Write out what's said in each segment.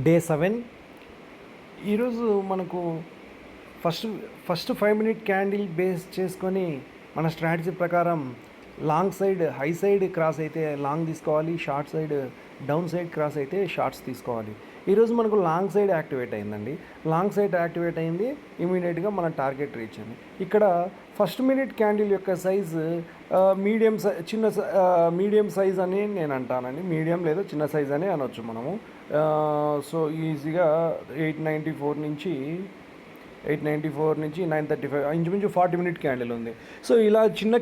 Day 7. ఈరోజు మనకు first first 5 minute candle base చేసుకొని మన స్ట్రాటజీ ప్రకారం long side high side cross అయితే లాంగ్ తీసుకోవాలి, short side down side cross అయితే షార్ట్స్ తీసుకోవాలి. ఈరోజు మనకు లాంగ్ సైడ్ యాక్టివేట్ అయిందండి. లాంగ్ సైడ్ యాక్టివేట్ అయింది, ఇమీడియట్గా మన టార్గెట్ రీచ్ అయింది. ఇక్కడ ఫస్ట్ మినిట్ క్యాండిల్ యొక్క సైజు మీడియం సైజ్ అని నేను అంటానండి. మీడియం లేదా చిన్న సైజ్ అని అనొచ్చు మనము. సో ఈజీగా 894 నుంచి 935 ఇంచుమించు 40 మినిట్ క్యాండిల్ ఉంది. సో ఇలా చిన్న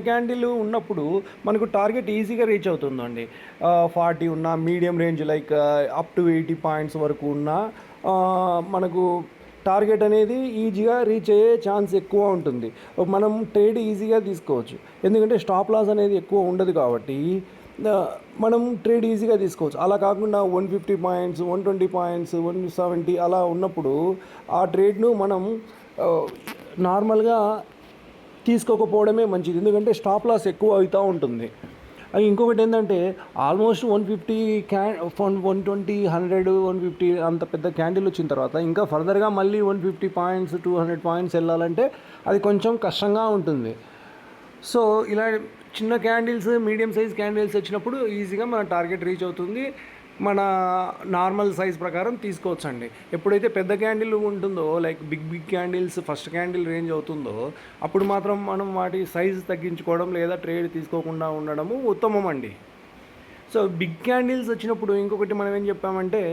క్యాండిల్ ఉన్నప్పుడు మనకు టార్గెట్ ఈజీగా రీచ్ అవుతుందండి. 40 ఉన్న medium range like up to 80 points వరకు ఉన్న మనకు టార్గెట్ అనేది ఈజీగా రీచ్ అయ్యే ఛాన్స్ ఎక్కువ ఉంటుంది. మనం ట్రేడ్ ఈజీగా తీసుకోవచ్చు, ఎందుకంటే స్టాప్ లాస్ అనేది ఎక్కువ ఉండదు కాబట్టి మనం ట్రేడ్ ఈజీగా తీసుకోవచ్చు. అలా కాకుండా 150 పాయింట్స్, 120 పాయింట్స్, 170 అలా ఉన్నప్పుడు ఆ ట్రేడ్ను మనం నార్మల్గా తీసుకోకపోవడమే మంచిది, ఎందుకంటే స్టాప్ లాస్ ఎక్కువ అవుతూ ఉంటుంది. ఇంకొకటి ఏంటంటే ఆల్మోస్ట్ 150 120 100 150 అంత పెద్ద క్యాండిల్ వచ్చిన తర్వాత ఇంకా ఫర్దర్గా మళ్ళీ 150 పాయింట్స్ 200 పాయింట్స్ వెళ్ళాలంటే అది కొంచెం కష్టంగా ఉంటుంది. సో ఇలా చిన్న క్యాండిల్స్, మీడియం సైజ్ క్యాండిల్స్ వచ్చినప్పుడు ఈజీగా మన టార్గెట్ రీచ్ అవుతుంది. మన నార్మల్ సైజ్ ప్రకారం తీసుకోవచ్చండి. ఎప్పుడైతే పెద్ద క్యాండిల్ ఉంటుందో like big candles first candle range అవుతుందో అప్పుడు మాత్రం మనం వాటి సైజ్ తగ్గించుకోవడం లేదా ట్రేడ్ తీసుకోకుండా ఉండడము ఉత్తమం అండి. సో బిగ్ క్యాండిల్స్ వచ్చినప్పుడు ఇంకొకటి మనం ఏం చెప్పామంటే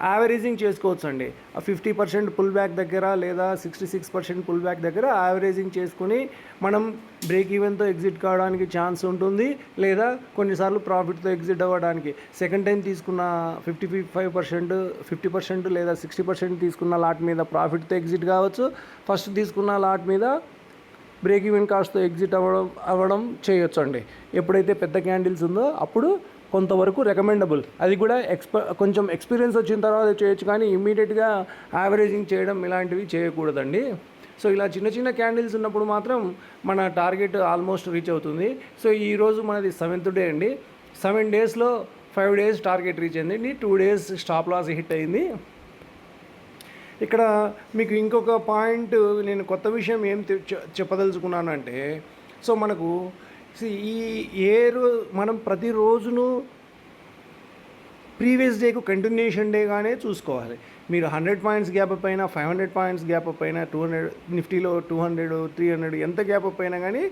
యావరేజింగ్ చేసుకోవచ్చు అండి. 50% పుల్ బ్యాక్ దగ్గర లేదా 66% పుల్ బ్యాక్ దగ్గర యావరేజింగ్ చేసుకుని మనం బ్రేక్ ఈవెన్తో ఎగ్జిట్ కావడానికి ఛాన్స్ ఉంటుంది, లేదా కొన్నిసార్లు ప్రాఫిట్తో ఎగ్జిట్ అవ్వడానికి. సెకండ్ టైం తీసుకున్న 50% లేదా 60% తీసుకున్న లాట్ మీద ప్రాఫిట్తో ఎగ్జిట్ కావచ్చు, ఫస్ట్ తీసుకున్న లాట్ మీద బ్రేక్ ఈవెన్ కాస్ట్తో ఎగ్జిట్ అవ్వడం చేయొచ్చు అండి. ఎప్పుడైతే పెద్ద క్యాండిల్స్ ఉందో అప్పుడు కొంతవరకు రికమెండబుల్. అది కూడా కొంచెం ఎక్స్పీరియన్స్ వచ్చిన తర్వాత చేయొచ్చు, కానీ ఇమ్మీడియట్గా యావరేజింగ్ చేయడం ఇలాంటివి చేయకూడదండి. సో ఇలా చిన్న క్యాండిల్స్ ఉన్నప్పుడు మాత్రం మన టార్గెట్ ఆల్మోస్ట్ రీచ్ అవుతుంది. సో ఈరోజు మనది 7th డే అండి. 7 డేస్లో 5 డేస్ టార్గెట్ రీచ్ అయింది, 2 డేస్ స్టాప్ లాస్ హిట్ అయింది. ఇక్కడ మీకు ఇంకొక పాయింట్, నేను కొత్త విషయం ఏం చెప్పదలుచుకున్నానంటే, సో మనకు మనం ప్రతిరోజును ప్రీవియస్ డేకు కంటిన్యూషన్ డేగానే చూసుకోవాలి. మీరు 100 పాయింట్స్ గ్యాప్ అప్ అయినా, 500 పాయింట్స్ గ్యాప్ అప్ అయినా, 200 నిఫ్టీలో 200 300 ఎంత గ్యాప్ అప్ అయినా కానీ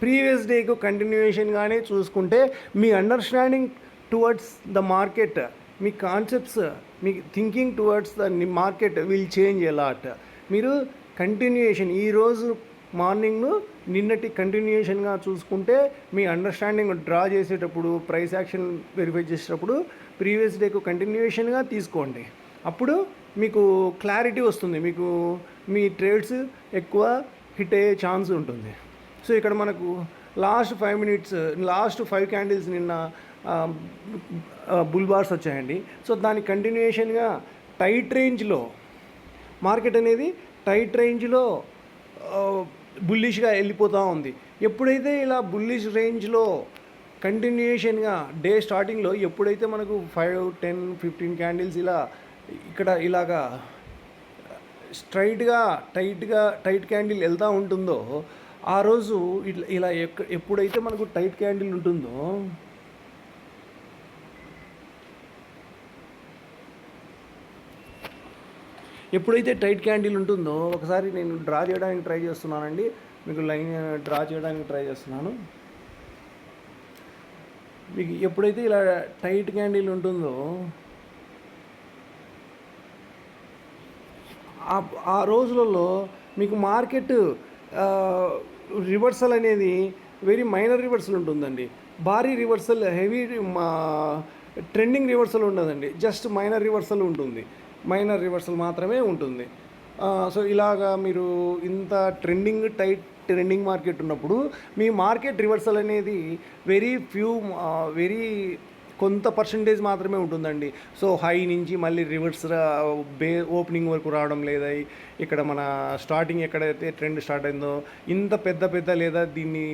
ప్రీవియస్ డేకు కంటిన్యూషన్గానే చూసుకుంటే మీ అండర్స్టాండింగ్ టువర్డ్స్ ద మార్కెట్, మీ కాన్సెప్ట్స్, మీ thinking towards the market will change a lot. మీరు కంటిన్యూషన్ ఈరోజు మార్నింగ్ నిన్నటి కంటిన్యూషన్గా చూసుకుంటే మీ అండర్స్టాండింగ్ డ్రా చేసేటప్పుడు, ప్రైస్ యాక్షన్ వెరిఫై చేసేటప్పుడు ప్రీవియస్ డేకు కంటిన్యూషన్గా తీసుకోండి. అప్పుడు మీకు క్లారిటీ వస్తుంది, మీకు మీ ట్రేడ్స్ ఎక్కువ హిట్ అయ్యే ఛాన్స్ ఉంటుంది. సో ఇక్కడ మనకు లాస్ట్ 5 క్యాండిల్స్ నిన్న బుల్ బార్స్ వచ్చాయండి. సో దాని కంటిన్యూషన్గా టైట్ రేంజ్లో మార్కెట్ అనేది బుల్లిష్గా వెళ్ళిపోతూ ఉంది. ఎప్పుడైతే ఇలా బుల్లిష్ రేంజ్లో కంటిన్యూషన్గా డే స్టార్టింగ్లో ఎప్పుడైతే మనకు 5 10 15 క్యాండిల్స్ ఇలాగా స్ట్రైట్గా టైట్ క్యాండిల్ వెళ్తూ ఉంటుందో ఆ రోజు ఎప్పుడైతే మనకు టైట్ క్యాండిల్ ఉంటుందో ఒకసారి నేను డ్రా చేయడానికి ట్రై చేస్తున్నానండి. మీకు లైన్ డ్రా చేయడానికి ట్రై చేస్తున్నాను. మీకు ఎప్పుడైతే ఇలా టైట్ క్యాండిల్ ఉంటుందో ఆ రోజులలో మీకు మార్కెట్ రివర్సల్ అనేది వెరీ మైనర్ రివర్సల్ ఉంటుందండి. భారీ రివర్సల్, హెవీ ట్రెండింగ్ రివర్సల్ ఉండదండి, జస్ట్ మైనర్ రివర్సల్ మాత్రమే ఉంటుంది. సో ఇలాగా మీరు ఇంత ట్రెండింగ్ మార్కెట్ ఉన్నప్పుడు మీ మార్కెట్ రివర్సల్ అనేది వెరీ కొంత పర్సంటేజ్ మాత్రమే ఉంటుందండి. సో హై నుంచి మళ్ళీ రివర్స్ ఓపెనింగ్ వరకు రావడం, లేదా ఇక్కడ మన స్టార్టింగ్ ఎక్కడైతే ట్రెండ్ స్టార్ట్ అయిందో ఇంత పెద్ద లేదా దీన్ని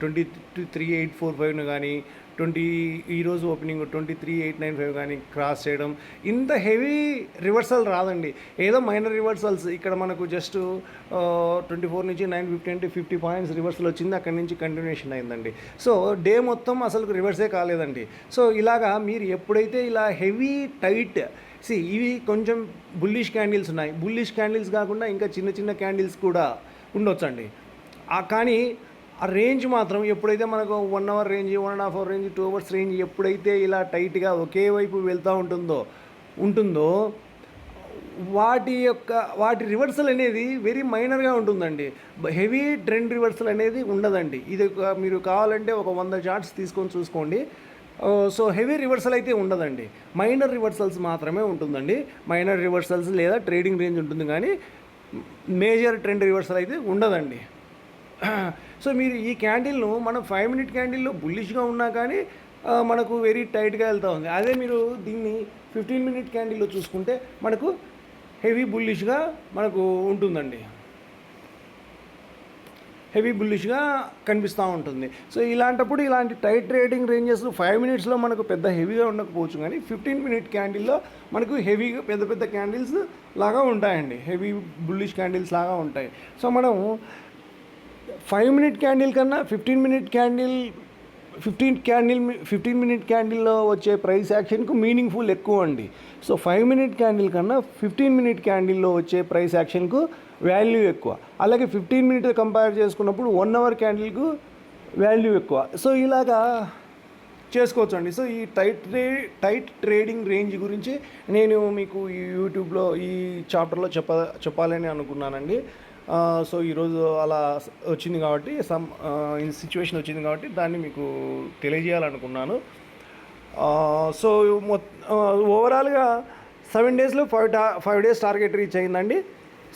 23845 కానీ ఈరోజు ఓపెనింగ్ 23,895 కానీ క్రాస్ చేయడం, ఇంత హెవీ రివర్సల్ రాదండి. ఏదో మైనర్ రివర్సల్స్ ఇక్కడ మనకు జస్ట్ 24 నుంచి 950 అంటే 50 పాయింట్స్ రివర్సల్ వచ్చింది, అక్కడి నుంచి కంటిన్యూషన్ అయిందండి. సో డే మొత్తం అసలు రివర్సే కాలేదండి. సో ఇలాగా మీరు ఎప్పుడైతే ఇలా హెవీ టైట్ ఇవి కొంచెం బుల్లిష్ క్యాండిల్స్ ఉన్నాయి, బుల్లిష్ క్యాండిల్స్ కాకుండా ఇంకా చిన్న చిన్న క్యాండిల్స్ కూడా ఉండొచ్చండి. కానీ ఆ రేంజ్ మాత్రం ఎప్పుడైతే మనకు 1 hour range, 1.5 hour range, 2 hours range ఎప్పుడైతే ఇలా టైట్గా ఒకే వైపు వెళ్తూ ఉంటుందో వాటి రివర్సల్ అనేది వెరీ మైనర్గా ఉంటుందండి. హెవీ ట్రెండ్ రివర్సల్ అనేది ఉండదండి. ఇది మీరు కావాలంటే ఒక 100 చార్ట్స్ తీసుకొని చూసుకోండి. సో హెవీ రివర్సల్ అయితే ఉండదండి, మైనర్ రివర్సల్స్ మాత్రమే ఉంటుందండి. మైనర్ రివర్సల్స్ లేదా ట్రేడింగ్ రేంజ్ ఉంటుంది, కానీ మేజర్ ట్రెండ్ రివర్సల్ అయితే ఉండదండి. సో మీరు ఈ క్యాండిల్ను మనం 5 మినిట్ క్యాండిల్లో బుల్లిష్గా ఉన్నా కానీ మనకు వెరీ టైట్గా వెళ్తూ ఉంది. అదే మీరు దీన్ని 15 మినిట్ క్యాండిల్లో చూసుకుంటే మనకు హెవీ బుల్లిష్గా మనకు ఉంటుందండి, హెవీ బుల్లిష్గా కనిపిస్తూ ఉంటుంది. సో ఇలాంటప్పుడు ఇలాంటి టైట్ ట్రేడింగ్ రేంజెస్ 5 మినిట్స్లో మనకు పెద్ద హెవీగా ఉండకపోవచ్చు, కానీ 15 మినిట్ క్యాండిల్లో మనకు హెవీగా పెద్ద పెద్ద క్యాండిల్స్ లాగా ఉంటాయండి, హెవీ బుల్లిష్ క్యాండిల్స్ లాగా ఉంటాయి. సో మనం 5 మినిట్ క్యాండిల్ కన్నా 15 మినిట్ క్యాండిల్లో వచ్చే ప్రైస్ యాక్షన్కు మీనింగ్ఫుల్ ఎక్కువ అండి. సో 5 మినిట్ క్యాండిల్ కన్నా 15 మినిట్ క్యాండిల్లో వచ్చే ప్రైస్ యాక్షన్కు వాల్యూ ఎక్కువ. అలాగే 15 మినిట్ కంపేర్ చేసుకున్నప్పుడు 1 అవర్ క్యాండిల్కు వాల్యూ ఎక్కువ. సో ఇలాగా చేసుకోవచ్చు అండి. సో ఈ టైట్ ట్రేడింగ్ రేంజ్ గురించి నేను మీకు ఈ యూట్యూబ్లో ఈ చాప్టర్లో చెప్పాలని అనుకున్నానండి. సో ఈరోజు అలా వచ్చింది కాబట్టి సిచ్యువేషన్ వచ్చింది కాబట్టి దాన్ని మీకు తెలియజేయాలనుకున్నాను. సో ఓవరాల్గా 7 డేస్లో 5 డేస్ టార్గెట్ రీచ్ అయిందండి.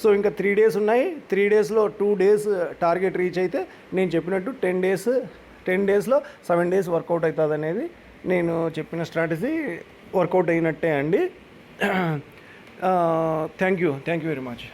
సో ఇంకా 3 డేస్ ఉన్నాయి. 3 డేస్లో 2 డేస్ టార్గెట్ రీచ్ అయితే నేను చెప్పినట్టు 10 డేస్లో 7 డేస్ వర్కౌట్ అవుతుంది అనేది నేను చెప్పిన స్ట్రాటజీ వర్కౌట్ అయినట్టే అండి. Thank you very much.